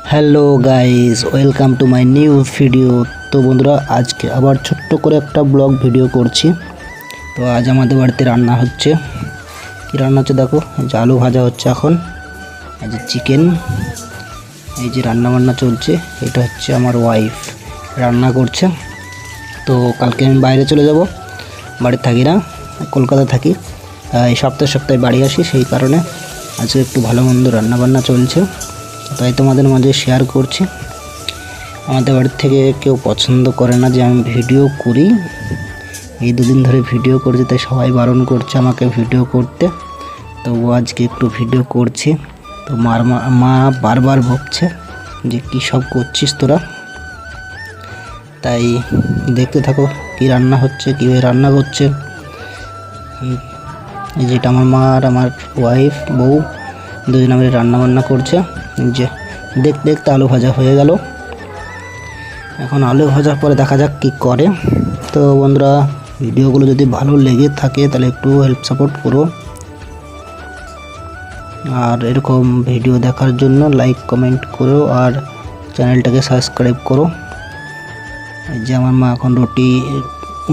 Hello guys, welcome to my new video. তো বন্ধুরা, আজকে আবার ছোট্ট করে একটা ব্লগ ভিডিও করছি। তো আজ আমাদের বাড়িতে রান্না হচ্ছে। কী রান্না হচ্ছে দেখো, যে আলু ভাজা হচ্ছে এখন, এই যে চিকেন, এই যে রান্না বান্না চলছে। এটা হচ্ছে আমার ওয়াইফ রান্না করছে। তো কালকে আমি বাইরে চলে যাব, বাড়িতে থাকি না, কলকাতা থাকি। এই সপ্তাহে বাড়ি আসি, সেই কারণে আজকে একটু ভালো মন্দ রান্নাবান্না চলছে, তাই তোমাদের মাঝে শেয়ার করছি। আমাদের বাড়ির থেকে কেউ পছন্দ করে না যে আমি ভিডিও করি, এই দুদিন ধরে ভিডিও করছি, তাই সবাই বারণ করছে আমাকে ভিডিও করতে। তো আজকে একটু ভিডিও করছি। তো মা বারবার বকছে যে কী সব করছিস তোরা। তাই দেখতে থাকো কি রান্না হচ্ছে, কীভাবে রান্না করছে। এই যেটা আমার মা আর আমার ওয়াইফ বউ দুজন মিলে রান্না বান্না করছে। যে দেখতে দেখতে আলু ভাজা হয়ে গেল। এখন আলু ভাজার পরে দেখা যাক কী করে। তো বন্ধুরা, ভিডিওগুলো যদি ভালো লেগে থাকে তাহলে একটু হেল্প সাপোর্ট করো, আর এরকম ভিডিও দেখার জন্য লাইক কমেন্ট করো আর চ্যানেলটাকে সাবস্ক্রাইব করো। এই যে আমার মা এখন রুটি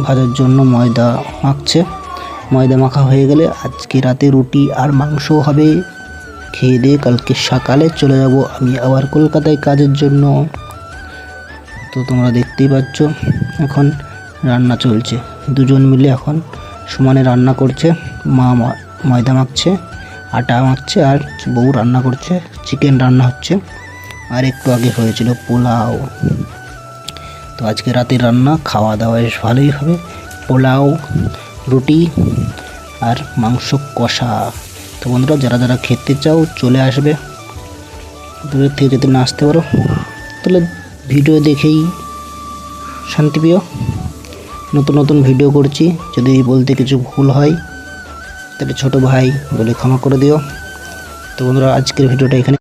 ভাজার জন্য ময়দা মাখছে। ময়দা মাখা হয়ে গেলে আজকে রাতে রুটি আর মাংস হবে। খেয়ে দিয়ে কালকে সকালে চলে যাব আমি আবার কলকাতায় কাজের জন্য। তো তোমরা দেখতেই পাচ্ছ এখন রান্না চলছে, দুজন মিলে এখন সমানে রান্না করছে। মা ময়দা মাখছে, আটা মাখছে, আর বউ রান্না করছে। চিকেন রান্না হচ্ছে, আর একটু আগে হয়েছিল পোলাও। তো আজকে রাতের রান্না খাওয়া দাওয়া বেশ ভালোই হবে। পোলাও, রুটি আর মাংস কষা। তো বন্ধুরা, যারা যারা খেতে চাও চলে আসবে। দূরের থেকে যদি না আসতে পারো তাহলে ভিডিও দেখেই শান্তি পেও। নতুন নতুন ভিডিও করছি, যদি বলতে কিছু ভুল হয় তাহলে ছোটো ভাই বলে ক্ষমা করে দিও। তো বন্ধুরা, আজকের ভিডিওটা এখানে।